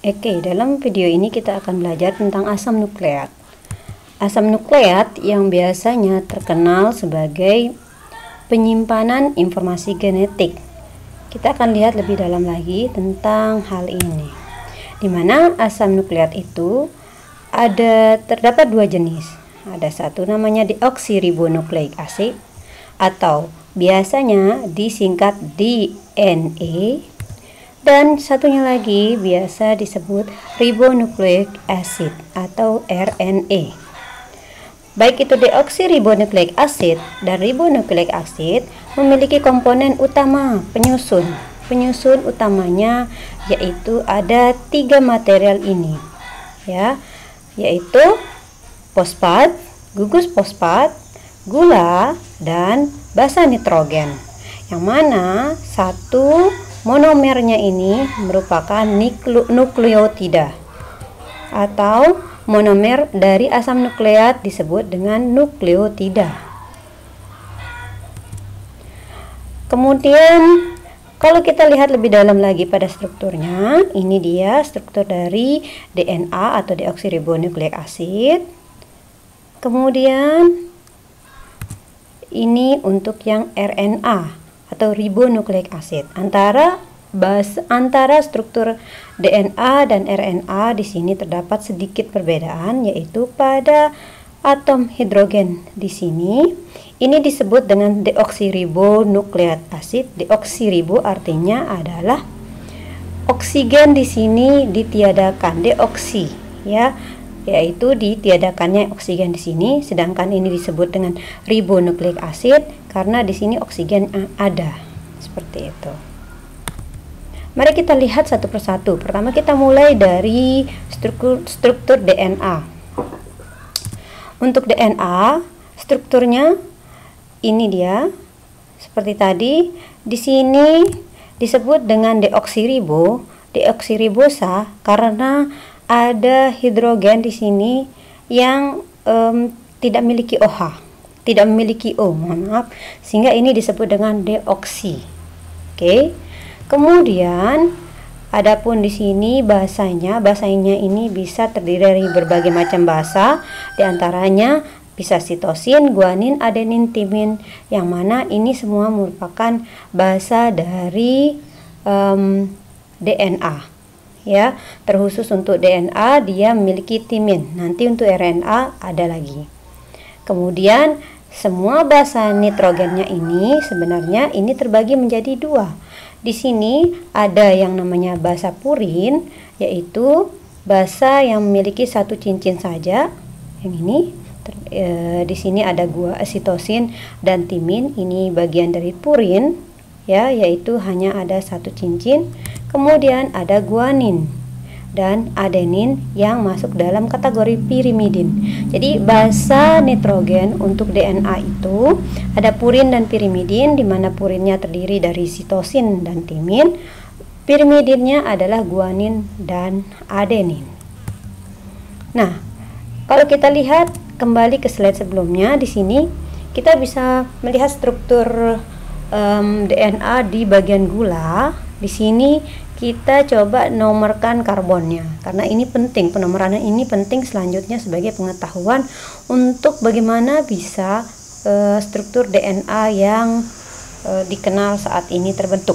Oke, dalam video ini kita akan belajar tentang asam nukleat. Asam nukleat yang biasanya terkenal sebagai penyimpanan informasi genetik. Kita akan lihat lebih dalam lagi tentang hal ini. Di mana asam nukleat itu terdapat dua jenis. Ada satu namanya deoksiribonukleik asid atau biasanya disingkat DNA. Dan satunya lagi biasa disebut ribonucleic acid atau RNA. Baik itu deoksiribonukleik acid dan ribonucleic acid memiliki komponen utama penyusun. Penyusun utamanya yaitu ada 3 material ini, ya, yaitu fosfat, gugus fosfat, gula, dan basa nitrogen. Yang mana satu monomernya ini merupakan nukleotida atau monomer dari asam nukleat disebut dengan nukleotida. Kemudian kalau kita lihat lebih dalam lagi pada strukturnya, ini dia struktur dari DNA atau deoksiribonukleik acid. Kemudian ini untuk yang RNA atau ribonukleik acid. Antara struktur DNA dan RNA di sini terdapat sedikit perbedaan, yaitu pada atom hidrogen di sini ini disebut dengan deoksiribonukleik acid. Deoksiribo artinya adalah oksigen di sini ditiadakan, deoksi, ya, yaitu ditiadakannya oksigen di sini, sedangkan ini disebut dengan ribonukleik acid karena di sini oksigen ada. Seperti itu. Mari kita lihat satu persatu. Pertama kita mulai dari struktur DNA. Untuk DNA, strukturnya ini dia. Seperti tadi, di sini disebut dengan deoksiribosa karena ada hidrogen di sini yang tidak memiliki OH, tidak memiliki O, sehingga ini disebut dengan deoksi. Oke. Kemudian adapun di sini basanya ini bisa terdiri dari berbagai macam basa, diantaranya bisa sitosin, guanin, adenin, timin, yang mana ini semua merupakan basa dari DNA. Ya, terkhusus untuk DNA dia memiliki timin. Nanti untuk RNA ada lagi. Kemudian semua basa nitrogennya ini sebenarnya ini terbagi menjadi 2. Di sini ada yang namanya basa purin, yaitu basa yang memiliki satu cincin saja. Yang ini di sini ada sitosin dan timin. Ini bagian dari purin, ya, yaitu hanya ada satu cincin. Kemudian ada guanin dan adenin yang masuk dalam kategori pirimidin. Jadi basa nitrogen untuk DNA itu ada purin dan pirimidin, di mana purinnya terdiri dari sitosin dan timin. Pirimidinnya adalah guanin dan adenin. Nah, kalau kita lihat kembali ke slide sebelumnya, di sini kita bisa melihat struktur DNA di bagian gula. Di sini kita coba nomorkan karbonnya karena ini penting, penomoran ini penting selanjutnya sebagai pengetahuan untuk bagaimana bisa struktur DNA yang dikenal saat ini terbentuk.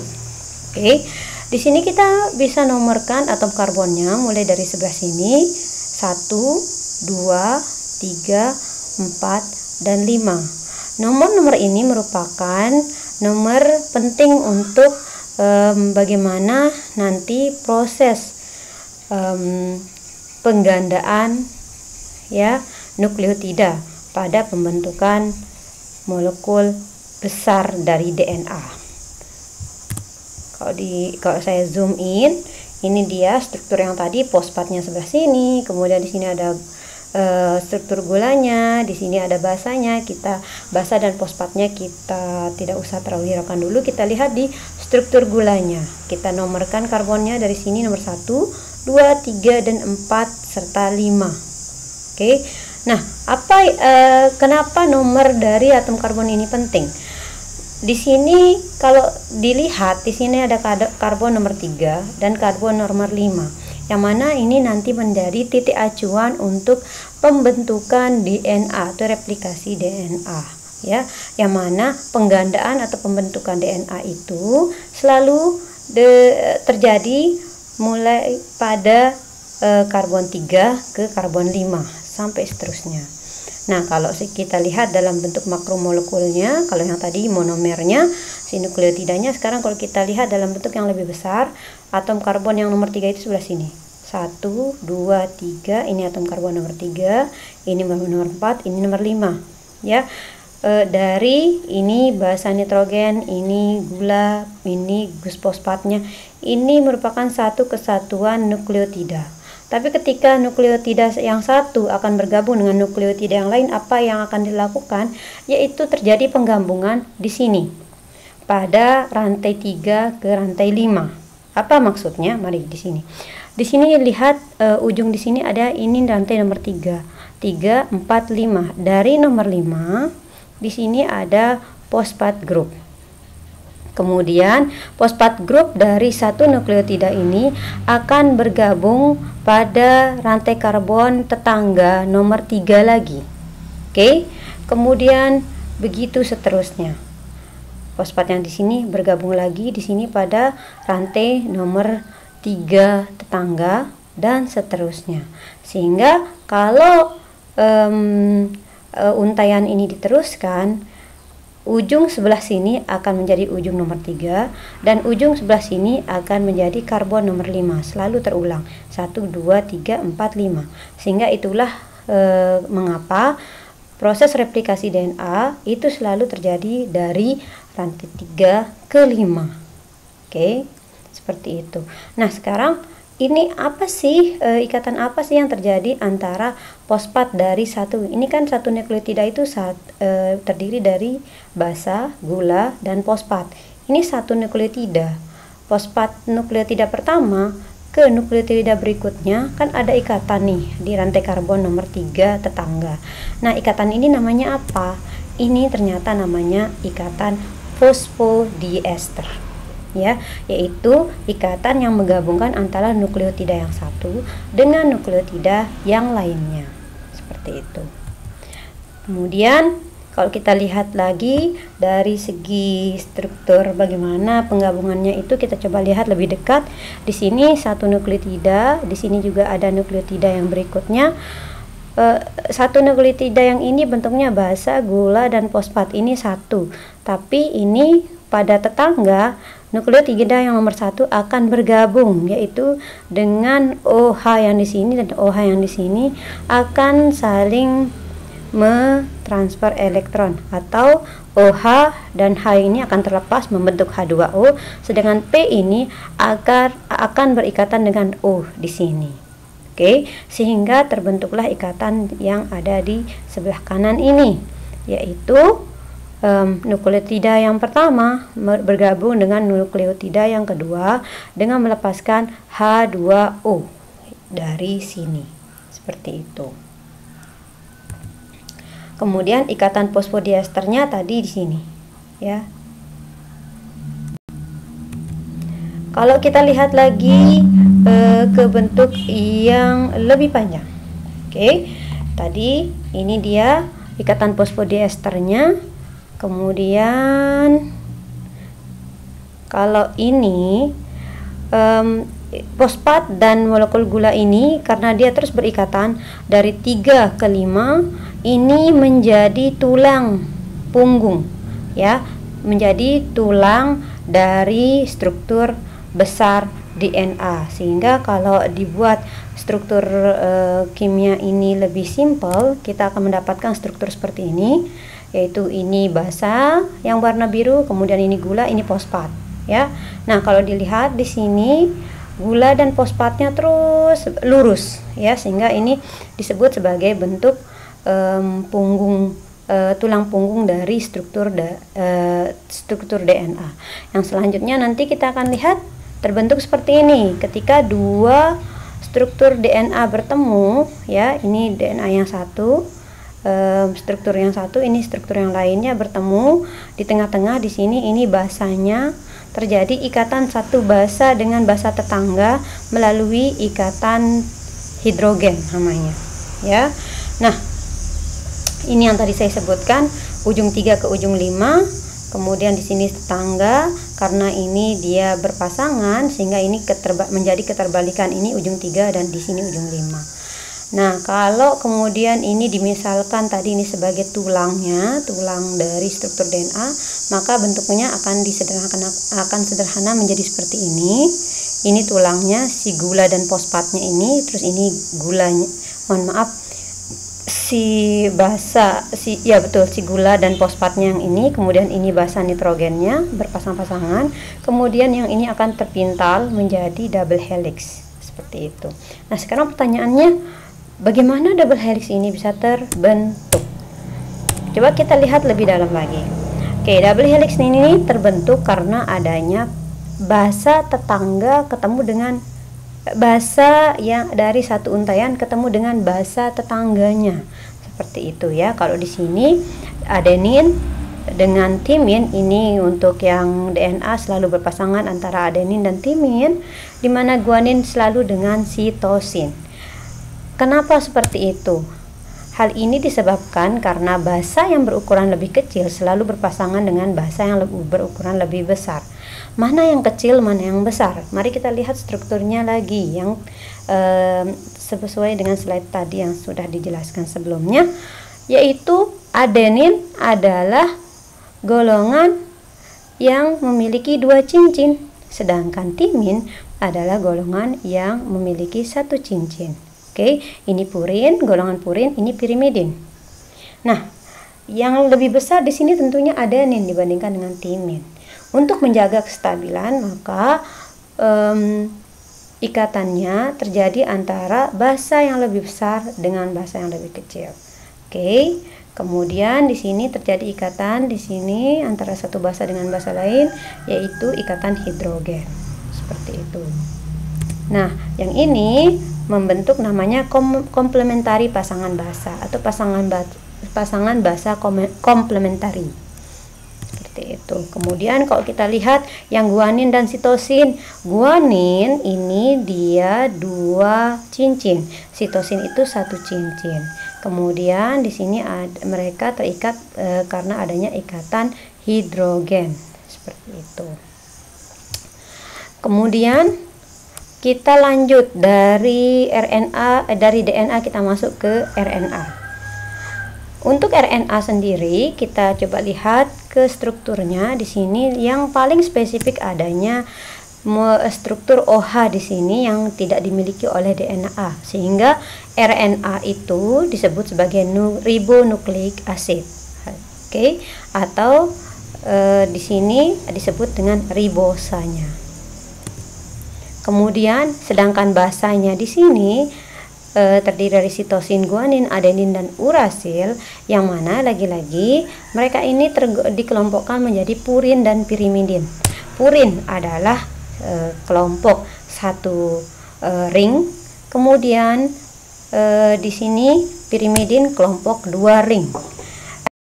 Oke. Di sini kita bisa nomorkan atom karbonnya mulai dari sebelah sini 1, 2, 3, 4, dan 5. Nomor-nomor ini merupakan nomor penting untuk bagaimana nanti proses penggandaan, ya, nukleotida pada pembentukan molekul besar dari DNA. Kalau saya zoom in, ini dia struktur yang tadi, fosfatnya sebelah sini, kemudian di sini ada struktur gulanya, di sini ada basanya. Basa dan fosfatnya kita tidak usah terlalu hiraukan dulu. Kita lihat di struktur gulanya. Kita nomorkan karbonnya dari sini nomor 1, 2, 3, dan 4 serta 5. Oke. Nah, kenapa nomor dari atom karbon ini penting? Di sini kalau dilihat di sini ada karbon nomor 3 dan karbon nomor 5. yang mana ini nanti menjadi titik acuan untuk pembentukan DNA atau replikasi DNA, ya, yang mana penggandaan atau pembentukan DNA itu selalu terjadi mulai pada karbon 3 ke karbon 5 sampai seterusnya. Nah, kalau kita lihat dalam bentuk makromolekulnya, kalau yang tadi monomernya, si nukleotidanya, sekarang kalau kita lihat dalam bentuk yang lebih besar, atom karbon yang nomor 3 itu sebelah sini. 1, 2, 3, ini atom karbon nomor 3, ini nomor 4, ini nomor 5. Ya, dari ini basa nitrogen, ini gula, ini gus fosfatnya, ini merupakan satu kesatuan nukleotida. Tapi ketika nukleotida yang satu akan bergabung dengan nukleotida yang lain, apa yang akan dilakukan? Yaitu terjadi penggabungan di sini pada rantai 3 ke rantai 5. Apa maksudnya? Mari di sini. Di sini lihat ujung di sini ada ini rantai nomor 3. 3, 4, 5. Dari nomor 5 di sini ada fosfat group. Kemudian fosfat group dari satu nukleotida ini akan bergabung pada rantai karbon tetangga nomor 3 lagi. Oke. Kemudian begitu seterusnya. Fosfat yang di sini bergabung lagi di sini pada rantai nomor 3 tetangga dan seterusnya. Sehingga kalau untaian ini diteruskan, ujung sebelah sini akan menjadi ujung nomor 3 dan ujung sebelah sini akan menjadi karbon nomor 5. Selalu terulang 1, 2, 3, 4, 5. Sehingga itulah mengapa proses replikasi DNA itu selalu terjadi dari rantai 3 ke 5. Oke, seperti itu. Nah, sekarang ini apa sih, ikatan apa sih yang terjadi antara fosfat dari satu, ini kan satu nukleotida itu terdiri dari basa, gula, dan fosfat. Ini satu nukleotida. Fosfat nukleotida pertama ke nukleotida berikutnya kan ada ikatan nih di rantai karbon nomor 3 tetangga. Nah, ikatan ini namanya apa? Ini ternyata namanya ikatan fosfodiester. Ya, yaitu ikatan yang menggabungkan antara nukleotida yang satu dengan nukleotida yang lainnya. Seperti itu. Kemudian kalau kita lihat lagi dari segi struktur bagaimana penggabungannya itu, kita coba lihat lebih dekat. Di sini satu nukleotida, di sini juga ada nukleotida yang berikutnya. Satu nukleotida yang ini bentuknya basa, gula, dan fosfat ini satu. Tapi ini pada tetangga, nukleotida yang nomor 1 akan bergabung, yaitu dengan OH yang di sini dan OH yang di sini akan saling mentransfer elektron, atau OH dan H ini akan terlepas membentuk H2O, sedangkan P ini akan berikatan dengan O di sini. Oke, sehingga terbentuklah ikatan yang ada di sebelah kanan ini, yaitu nukleotida yang pertama bergabung dengan nukleotida yang kedua dengan melepaskan H2O dari sini, seperti itu. Kemudian ikatan fosfodiesternya tadi di sini, ya. Kalau kita lihat lagi ke bentuk yang lebih panjang, oke, tadi ini dia ikatan fosfodiesternya. Kemudian kalau ini fosfat dan molekul gula ini karena dia terus berikatan dari 3 ke 5, ini menjadi tulang punggung, ya, menjadi tulang dari struktur besar DNA. Sehingga kalau dibuat struktur kimia ini lebih simpel, kita akan mendapatkan struktur seperti ini, yaitu ini basa yang warna biru, kemudian ini gula, ini fosfat, ya. Nah, kalau dilihat di sini gula dan fosfatnya terus lurus, ya, sehingga ini disebut sebagai bentuk punggung, tulang punggung dari struktur DNA. Yang selanjutnya nanti kita akan lihat terbentuk seperti ini ketika dua struktur DNA bertemu, ya, ini DNA yang satu, struktur yang satu, ini struktur yang lainnya bertemu di tengah-tengah. Di sini ini basanya terjadi ikatan satu basa dengan basa tetangga melalui ikatan hidrogen namanya, ya. Nah, ini yang tadi saya sebutkan, ujung 3 ke ujung 5, kemudian di sini tetangga, karena ini dia berpasangan sehingga ini menjadi keterbalikan, ini ujung 3 dan di sini ujung 5. Nah, kalau kemudian ini dimisalkan tadi ini sebagai tulangnya, tulang dari struktur DNA, maka bentuknya akan sederhana menjadi seperti ini. Ini tulangnya, si gula dan fosfatnya ini, terus ini gulanya, si gula dan fosfatnya yang ini, kemudian ini basa nitrogennya berpasang-pasangan, kemudian yang ini akan terpintal menjadi double helix seperti itu. Nah, sekarang pertanyaannya, bagaimana double helix ini bisa terbentuk? Coba kita lihat lebih dalam lagi. Oke, double helix ini terbentuk karena adanya basa tetangga ketemu dengan basa yang dari satu untaian ketemu dengan basa tetangganya. Seperti itu ya. Kalau di sini adenin dengan timin, ini untuk yang DNA selalu berpasangan antara adenin dan timin, di mana guanin selalu dengan sitosin. Kenapa seperti itu? Hal ini disebabkan karena basa yang berukuran lebih kecil selalu berpasangan dengan basa yang berukuran lebih besar. Mana yang kecil, mana yang besar? Mari kita lihat strukturnya lagi yang sesuai dengan slide tadi yang sudah dijelaskan sebelumnya, yaitu adenin adalah golongan yang memiliki 2 cincin, sedangkan timin adalah golongan yang memiliki 1 cincin. Oke, ini purin, golongan purin, ini pirimidin. Nah, yang lebih besar di sini tentunya adenin dibandingkan dengan timin. Untuk menjaga kestabilan, maka ikatannya terjadi antara basa yang lebih besar dengan basa yang lebih kecil. Oke, kemudian di sini terjadi ikatan di sini antara satu basa dengan basa lain, yaitu ikatan hidrogen. Seperti itu. Nah, yang ini membentuk namanya komplementari pasangan basa atau pasangan basa komplementari. Seperti itu. Kemudian kalau kita lihat yang guanin dan sitosin, guanin ini dia 2 cincin, sitosin itu 1 cincin. Kemudian di sini mereka terikat karena adanya ikatan hidrogen. Seperti itu. Kemudian kita lanjut dari DNA kita masuk ke RNA. Untuk RNA sendiri kita coba lihat ke strukturnya. Di sini yang paling spesifik adanya struktur OH di sini yang tidak dimiliki oleh DNA, sehingga RNA itu disebut sebagai ribonucleic acid. Oke, atau di sini disebut dengan ribosanya. Kemudian sedangkan basanya di sini terdiri dari sitosin, guanin, adenin dan urasil, yang mana lagi-lagi mereka ini dikelompokkan menjadi purin dan pirimidin. Purin adalah kelompok 1 ring, kemudian di sini pirimidin kelompok 2 ring.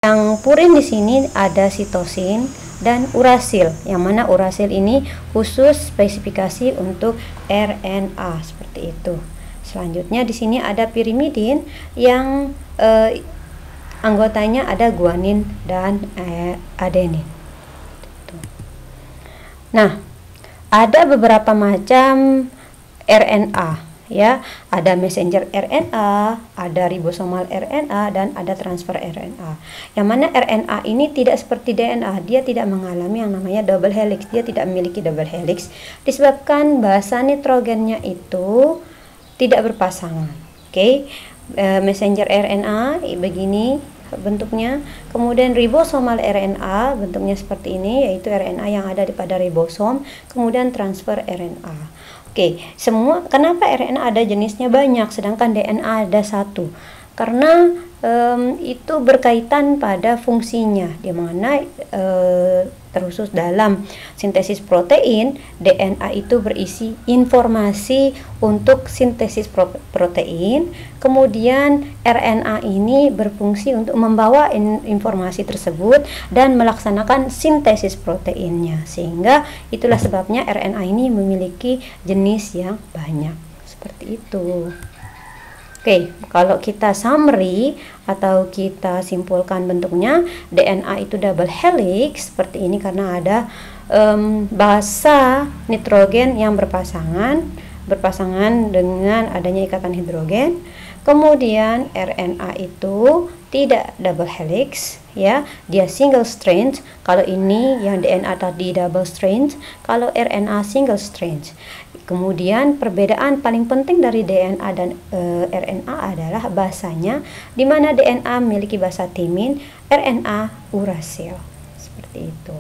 Yang purin di sini ada sitosin dan urasil, yang mana urasil ini khusus spesifikasi untuk RNA seperti itu. Selanjutnya di sini ada pirimidin yang anggotanya ada guanin dan adenin. Nah, ada beberapa macam RNA. Ya, ada messenger RNA, ada ribosomal RNA, dan ada transfer RNA. Yang mana RNA ini tidak seperti DNA, dia tidak mengalami yang namanya double helix, dia tidak memiliki double helix disebabkan basa nitrogennya itu tidak berpasangan. Oke, messenger RNA begini bentuknya, kemudian ribosomal RNA bentuknya seperti ini, yaitu RNA yang ada pada ribosom, kemudian transfer RNA. Oke, kenapa RNA ada jenisnya banyak sedangkan DNA ada 1? Karena itu berkaitan pada fungsinya, di mana terkhusus dalam sintesis protein, DNA itu berisi informasi untuk sintesis protein, kemudian RNA ini berfungsi untuk membawa informasi tersebut dan melaksanakan sintesis proteinnya, sehingga itulah sebabnya RNA ini memiliki jenis yang banyak, seperti itu. Oke, kalau kita summary atau kita simpulkan bentuknya, DNA itu double helix seperti ini karena ada basa nitrogen yang berpasangan dengan adanya ikatan hidrogen. Kemudian RNA itu tidak double helix, ya, dia single strand. Kalau ini yang DNA tadi double strand, kalau RNA single strand. Kemudian perbedaan paling penting dari DNA dan RNA adalah basanya, di mana DNA memiliki basa timin, RNA urasil. Seperti itu.